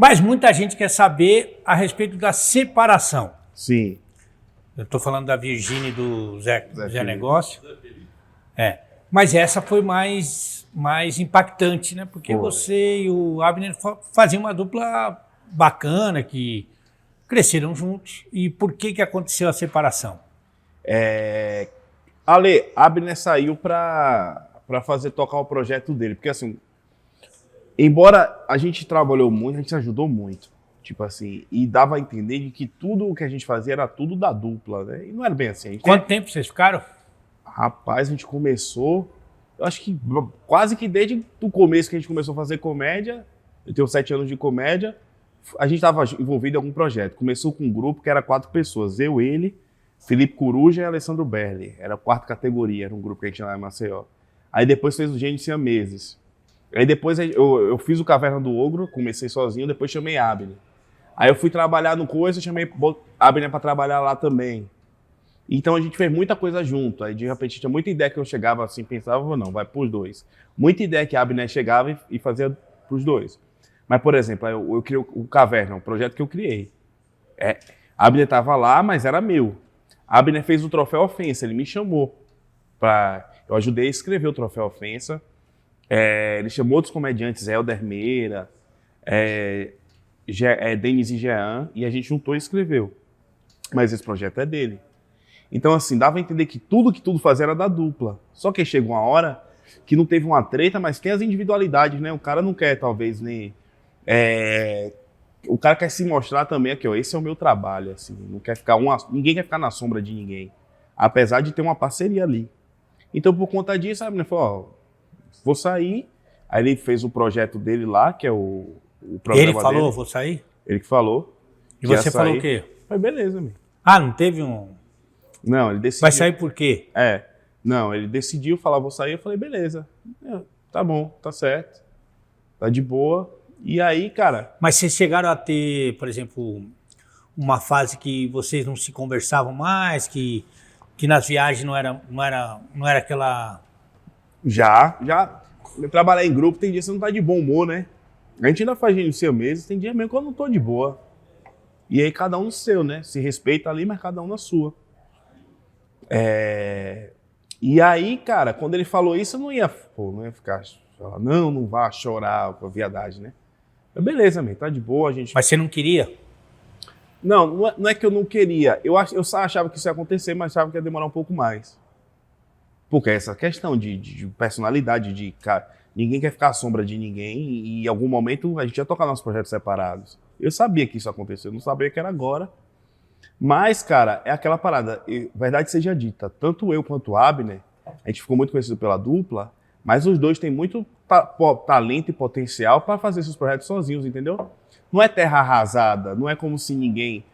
Mas muita gente quer saber a respeito da separação. Sim. Eu estou falando da Virgínia e do Zé Negócio. Mas essa foi mais impactante, né? Porque você e o Abner faziam uma dupla bacana, que cresceram juntos. E por que aconteceu a separação? Abner saiu para tocar o projeto dele. Porque assim, embora a gente trabalhou muito, a gente se ajudou muito. Tipo assim, e dava a entender de que tudo o que a gente fazia era tudo da dupla, né? E não era bem assim. Quanto tempo vocês ficaram? Rapaz, a gente começou, eu acho que quase que desde o começo que a gente começou a fazer comédia, eu tenho 7 anos de comédia, a gente estava envolvido em algum projeto. Começou com um grupo que era 4 pessoas, eu, ele, Felipe Coruja e Alessandro Berli. Era a 4ª categoria, era um grupo que a gente tinha lá em Maceió. Aí depois fez o Gênio Siameses. Aí depois eu fiz o Caverna do Ogro, comecei sozinho, depois chamei Abner. Aí eu fui trabalhar no Coisa, chamei Abner para trabalhar lá também. Então a gente fez muita coisa junto. Aí de repente tinha muita ideia que eu chegava assim, pensava, não, vai pros dois. Muita ideia que a Abner chegava e fazia pros dois. Mas, por exemplo, eu criei o Caverna, um projeto que eu criei. A Abner estava lá, mas era meu. A Abner fez o Troféu Ofensa, ele me chamou. Eu ajudei a escrever o Troféu Ofensa. Ele chamou outros comediantes, Helder Meira, Denis e Jean, e a gente juntou e escreveu. Mas esse projeto é dele. Então, assim, dava a entender que tudo fazia era da dupla. Só que chegou uma hora que não teve uma treta, mas tem as individualidades, né? O cara não quer, talvez, nem... O cara quer se mostrar também aqui, ó, esse é o meu trabalho, assim. Não quer ficar ninguém quer ficar na sombra de ninguém. Apesar de ter uma parceria ali. Então, por conta disso, a menina falou, ó, vou sair. Aí ele fez o projeto dele lá, que é o programa Ele falou, dele. vou sair? Ele que falou. E você falou o quê? Falei, beleza, amigo. Não teve um... Não, ele decidiu. Vai sair por quê? Não, ele decidiu falar, vou sair. Eu falei, beleza. Tá bom, tá certo. Tá de boa. E aí, cara... Mas vocês chegaram a ter, por exemplo, uma fase que vocês não se conversavam mais, que nas viagens não era aquela... Já. Trabalhar em grupo, tem dia que você não tá de bom humor, né? A gente ainda faz Gênio Siameses, tem dia mesmo que eu não tô de boa. E aí cada um no seu, né? Se respeita ali, mas cada um na sua. E aí, cara, quando ele falou isso, eu não ia ficar... Não vá chorar com a viadagem, né? Beleza, amigo, tá de boa, a gente... Mas você não queria? Não é que eu não queria. Eu só achava que isso ia acontecer, mas achava que ia demorar um pouco mais. Porque essa questão de personalidade, ninguém quer ficar à sombra de ninguém e em algum momento a gente ia tocar nossos projetos separados. Eu sabia que isso ia acontecer, eu não sabia que era agora. Mas, cara, é aquela parada, verdade seja dita, tanto eu quanto o Abner, a gente ficou muito conhecido pela dupla, mas os dois têm muito talento e potencial para fazer seus projetos sozinhos, entendeu? Não é terra arrasada, não é como se ninguém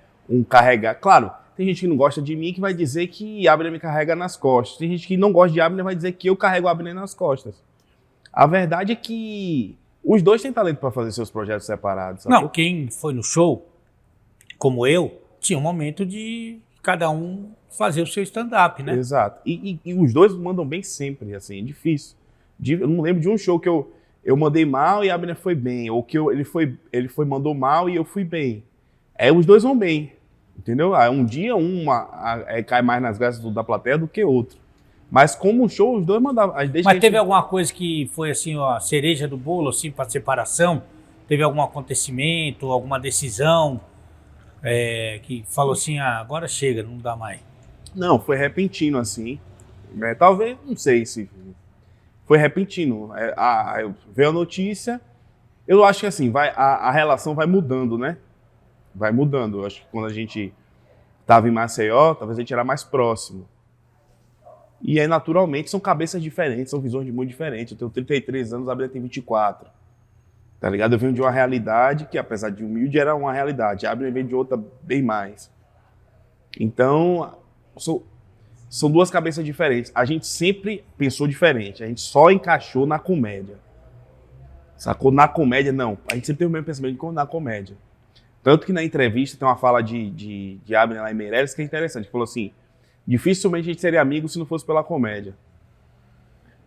carregar. Claro, tem gente que não gosta de mim que vai dizer que Abner me carrega nas costas. Tem gente que não gosta de Abner vai dizer que eu carrego Abner nas costas. A verdade é que os dois têm talento para fazer seus projetos separados. Sabe? Não, quem foi no show, como eu, tinha um momento de cada um fazer o seu stand-up, né? Exato. E os dois mandam bem sempre, assim, é difícil. Eu não lembro de um show que eu mandei mal e Abner foi bem, ou que ele mandou mal e eu fui bem. Os dois vão bem, entendeu? Um dia cai mais nas graças da plateia do que outro. Mas como show, os dois mandavam. Mas teve alguma coisa que foi assim, ó, a cereja do bolo, assim, para separação? Teve algum acontecimento, alguma decisão que falou assim, agora chega, não dá mais? Não, foi repentino, assim. Talvez, não sei se... Foi repentino. Veio a notícia, eu acho que assim, a relação vai mudando, né? Vai mudando. Eu acho que quando a gente estava em Maceió, talvez a gente era mais próximo. E aí, naturalmente, são cabeças diferentes, são visões muito diferentes. Eu tenho 33 anos, a Abner tem 24. Tá ligado? Eu venho de uma realidade que, apesar de humilde, era uma realidade. A Abner veio de outra bem mais. Então, são duas cabeças diferentes. A gente sempre pensou diferente. A gente só encaixou na comédia. Sacou? Na comédia, não. A gente sempre teve o mesmo pensamento como na comédia. Tanto que na entrevista tem uma fala de Abner lá em Meireles que é interessante. Ele falou assim, dificilmente a gente seria amigo se não fosse pela comédia.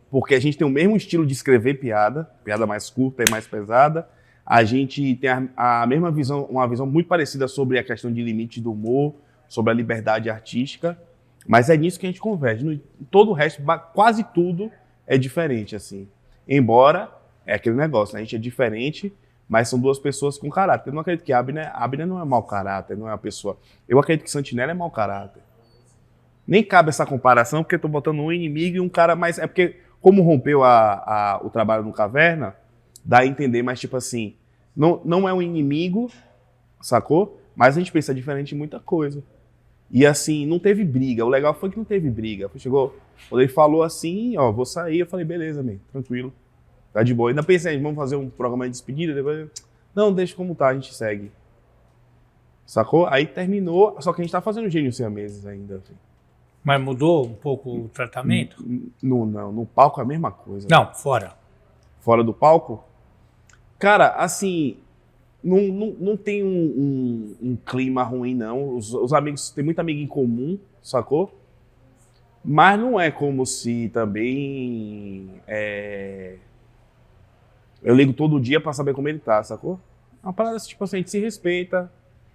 Porque a gente tem o mesmo estilo de escrever piada mais curta e mais pesada. A gente tem a mesma visão, uma visão muito parecida sobre a questão de limite do humor, sobre a liberdade artística, mas é nisso que a gente converge. No, todo o resto, quase tudo é diferente, assim. Embora, é aquele negócio, né? A gente é diferente, mas são duas pessoas com caráter. Eu não acredito que Abner não é mau caráter, não é uma pessoa... Eu acredito que Santinella é mau caráter. Nem cabe essa comparação, porque eu tô botando um inimigo e um cara mais... É porque, como rompeu o trabalho no Caverna, dá a entender, mas tipo assim, não é um inimigo, sacou? Mas a gente pensa diferente em muita coisa. E assim, não teve briga. O legal foi que não teve briga. Chegou, quando ele falou assim, ó, vou sair, eu falei, beleza, man, tranquilo. Tá de boa. Ainda pensei, vamos fazer um programa de despedida, depois... Não, deixa como tá, a gente segue. Sacou? Aí terminou, só que a gente tá fazendo Gênios Siameses ainda. Assim. Mas mudou um pouco o tratamento? Não, no palco é a mesma coisa. Não, fora. Fora do palco? Cara, assim, não tem um clima ruim, não. Os amigos, tem muito amigo em comum, sacou? Mas não é como se também... Eu ligo todo dia pra saber como ele tá, sacou? É uma parada tipo assim, a gente se respeita,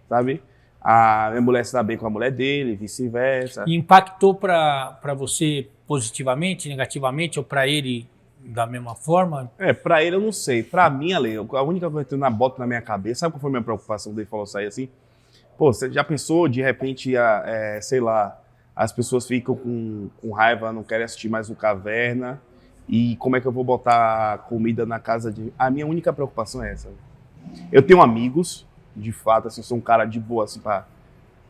sabe? A minha mulher se dá bem com a mulher dele, vice-versa. E impactou pra você positivamente, negativamente, ou pra ele da mesma forma? Pra ele eu não sei. Pra mim, Ale, a única coisa que eu boto na minha cabeça, sabe qual foi a minha preocupação dele falou sair assim? Pô, você já pensou, de repente, sei lá, as pessoas ficam com raiva, não querem assistir mais o Caverna, e como é que eu vou botar comida na casa de... A minha única preocupação é essa. Eu tenho amigos, de fato, assim, eu sou um cara de boa, assim,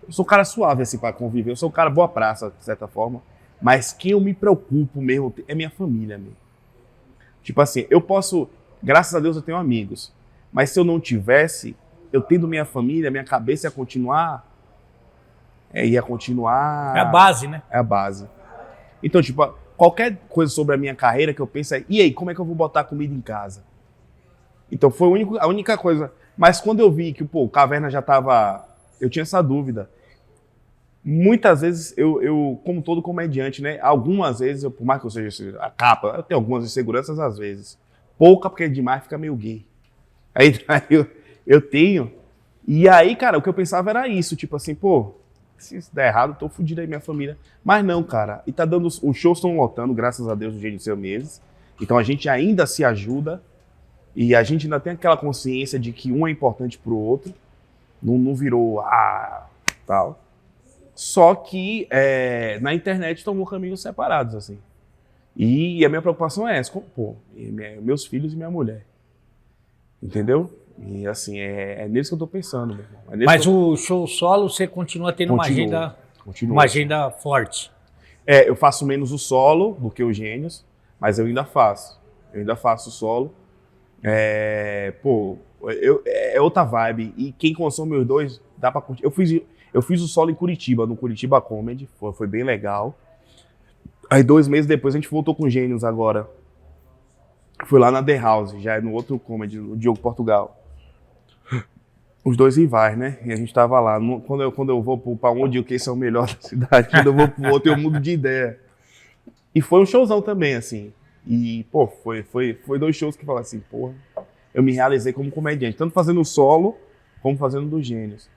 eu sou um cara suave, assim, pra conviver, eu sou um cara boa praça, de certa forma, mas quem eu me preocupo mesmo é minha família, mesmo. Tipo assim, eu posso, graças a Deus eu tenho amigos, mas se eu não tivesse, eu tendo minha família, minha cabeça ia continuar... É a base, né? É a base. Então, tipo, qualquer coisa sobre a minha carreira que eu penso é, e aí, como é que eu vou botar comida em casa? Então foi a única coisa. Mas quando eu vi que, pô, o Caverna já tava... Eu tinha essa dúvida. Muitas vezes, eu como todo comediante, né? Algumas vezes, por mais que eu seja a capa, eu tenho algumas inseguranças às vezes. Pouca, porque demais fica meio gay. Aí eu tenho. E aí, cara, o que eu pensava era isso. Tipo assim, pô, se isso der errado, tô fudido aí minha família. Mas não, cara. E tá dando... Os shows estão lotando, graças a Deus, do Gênios Siameses. Então a gente ainda se ajuda. E a gente ainda tem aquela consciência de que um é importante pro outro. Não virou... tal. Só que na internet tomou caminhos separados, assim. E a minha preocupação é essa. Pô, meus filhos e minha mulher. Entendeu? E assim, é nisso que eu tô pensando, meu irmão. Mas o show solo, você continua tendo uma agenda forte. Eu faço menos o solo do que o Gênios, mas eu ainda faço. Eu ainda faço o solo. É outra vibe. E quem consome os dois, dá pra curtir. Eu fiz o solo em Curitiba, no Curitiba Comedy. Foi bem legal. Aí 2 meses depois a gente voltou com Gênios agora. Foi lá na The House, já é no outro comedy, o Diogo Portugal. Os dois rivais, né? E a gente tava lá. Quando eu vou pra um, eu digo que esse é o melhor da cidade. Quando eu vou pro outro, eu mudo de ideia. E foi um showzão também, assim. E, pô, foi 2 shows que falaram assim, porra, eu me realizei como comediante. Tanto fazendo o solo, como fazendo dos Gênios.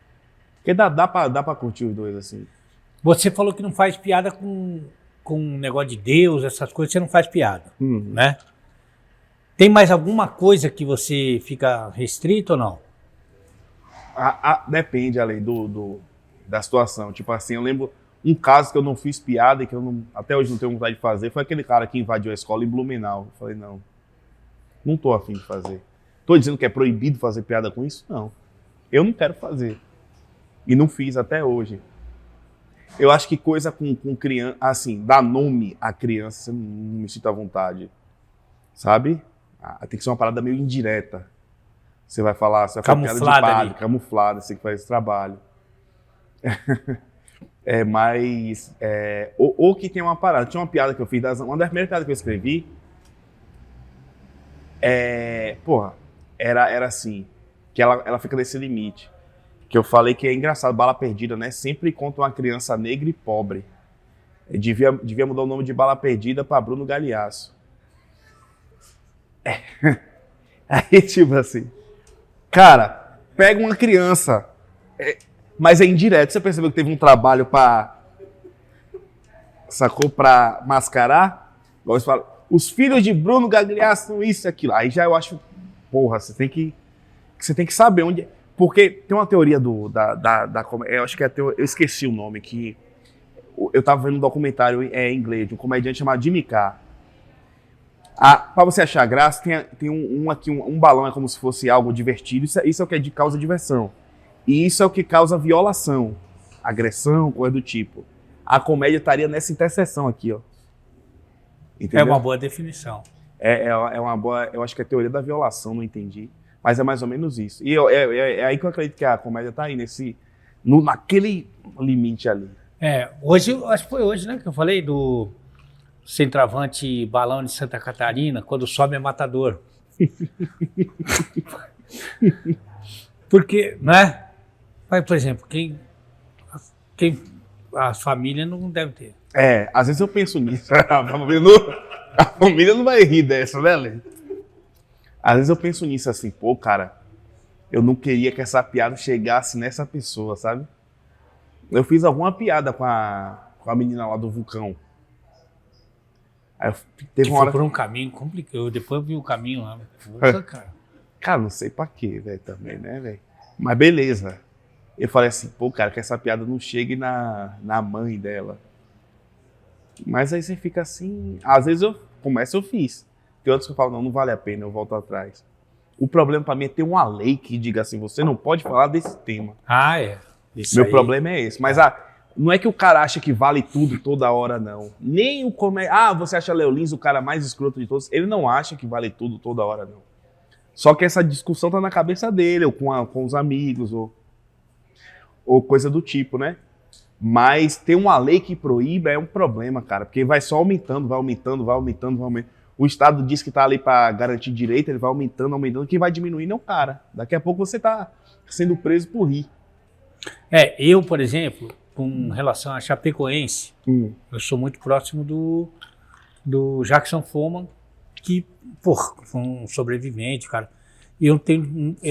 Porque dá pra curtir os dois, assim. Você falou que não faz piada com negócio de Deus, essas coisas, você não faz piada, né? Tem mais alguma coisa que você fica restrito ou não? Depende, além da situação. Tipo assim, eu lembro um caso que eu não fiz piada e que até hoje não tenho vontade de fazer, foi aquele cara que invadiu a escola em Blumenau. Eu falei, não tô afim de fazer. Tô dizendo que é proibido fazer piada com isso? Não. Eu não quero fazer. E não fiz até hoje. Eu acho que coisa com criança, assim, dar nome à criança, não me sinto à vontade. Sabe? Tem que ser uma parada meio indireta. Você vai falar piada de padre, camuflada, você que faz esse trabalho. Ou que tem uma parada. Tinha uma piada que eu fiz, uma das primeiras piadas que eu escrevi, era assim, que ela fica nesse limite. Que eu falei que é engraçado, Bala Perdida, né? Sempre conta uma criança negra e pobre. Eu devia mudar o nome de Bala Perdida para Bruno Galeasso. Aí, tipo assim, Cara, pega uma criança, mas é indireto. Você percebeu que teve um trabalho sacou? Pra mascarar? Igual você fala, os filhos de Bruno Gagliasso são isso e aquilo. Aí já eu acho, porra, você tem que saber onde... Porque tem uma teoria eu acho que eu esqueci o nome, que eu tava vendo um documentário em inglês, de um comediante chamado Jimmy Carr. Pra você achar graça, tem um balão, é como se fosse algo divertido. Isso é o que causa diversão. E isso é o que causa violação, agressão, coisa do tipo. A comédia estaria nessa interseção aqui, ó. Entendeu? É uma boa definição. É uma boa... Eu acho que é a teoria da violação, não entendi. Mas é mais ou menos isso. E é aí que eu acredito que a comédia tá aí, naquele limite ali. Hoje, acho que foi hoje, né, que eu falei do centroavante Balão de Santa Catarina, quando sobe é matador. Porque, né? Mas, por exemplo, a família não deve ter. Às vezes eu penso nisso. A família não vai rir dessa, né, Lê? Às vezes eu penso nisso assim, pô, cara, eu não queria que essa piada chegasse nessa pessoa, sabe? Eu fiz alguma piada com a menina lá do vulcão. Aí teve uma hora... Foi por um caminho complicado. Depois eu vi o caminho lá. Puta, cara. Cara, não sei pra quê, velho, também, né, velho? Mas beleza. Eu falei assim, pô, cara, que essa piada não chegue na mãe dela. Mas aí você fica assim... Às vezes eu fiz. Tem outros que eu falo, não vale a pena, eu volto atrás. O problema pra mim é ter uma lei que diga assim, você não pode falar desse tema. Meu problema é esse. Mas não é que o cara acha que vale tudo toda hora, não. Nem o você acha Léo Lins o cara mais escroto de todos. Ele não acha que vale tudo toda hora, não. Só que essa discussão tá na cabeça dele, ou com os amigos, ou coisa do tipo, né? Mas ter uma lei que proíba é um problema, cara. Porque vai só aumentando, vai aumentando. O Estado diz que tá ali para garantir direito, ele vai aumentando. Quem vai diminuindo é o cara. Daqui a pouco você tá sendo preso por rir. Eu, por exemplo, com relação a Chapecoense, eu sou muito próximo do Jackson Foman, que, foi um sobrevivente, cara. E eu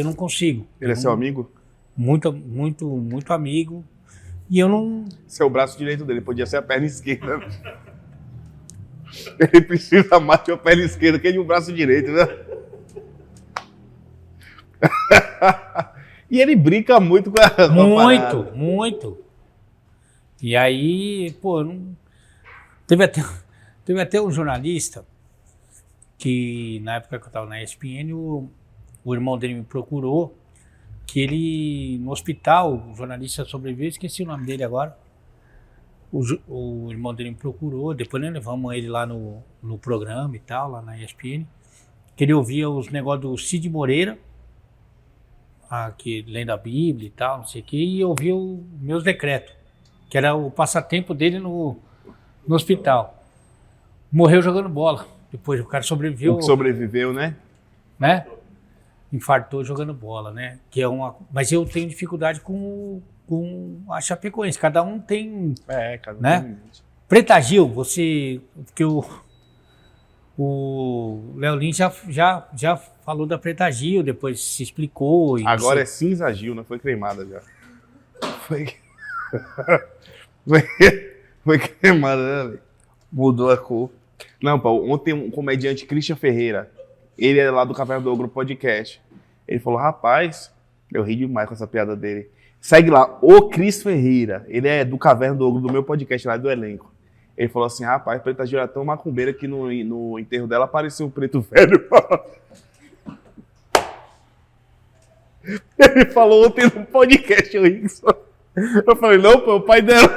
não consigo. Ele é seu amigo? Muito, muito, muito amigo. E eu não... Seu braço direito dele, podia ser a perna esquerda. Ele precisa mais de uma perna esquerda que de um braço direito, né? E ele brinca muito com a Muito. E aí, não... Teve até um jornalista que, na época que eu estava na ESPN, o irmão dele me procurou, que ele, no hospital, o jornalista sobreviveu, esqueci o nome dele agora. O irmão dele me procurou, depois nós levamos ele lá no programa e tal, lá na ESPN, que ele ouvia os negócios do Cid Moreira, que lendo a Bíblia e tal, não sei o que, e ouvia os meus decretos, que era o passatempo dele no hospital. Morreu jogando bola. Depois o cara sobreviveu. O que sobreviveu, né? Infartou jogando bola, né? Mas eu tenho dificuldade com a Chapecoense. Cada um tem. Cada um né? Preta Gil, porque o Léo Lins já falou da Preta Gil, depois se explicou. Agora é Cinza Gil, não foi cremada já. Foi cremada, né? Mudou a cor. Não, pô, ontem um comediante, Christian Ferreira, ele é lá do Caverna do Ogro Podcast. Ele falou, rapaz, eu ri demais com essa piada dele. Segue lá, o Cris Ferreira. Ele é do Caverna do Ogro, do meu podcast lá do elenco. Ele falou assim, rapaz, Preta Gil era tão macumbeira que no enterro dela apareceu um preto velho. Ele falou ontem no podcast, eu falei, não, pô, é o pai dela.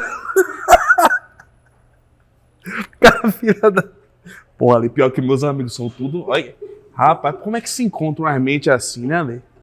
Cara, filha da... Pô, ali pior que meus amigos são tudo... Olha, rapaz, como é que se encontra uma mente assim, né, Ale?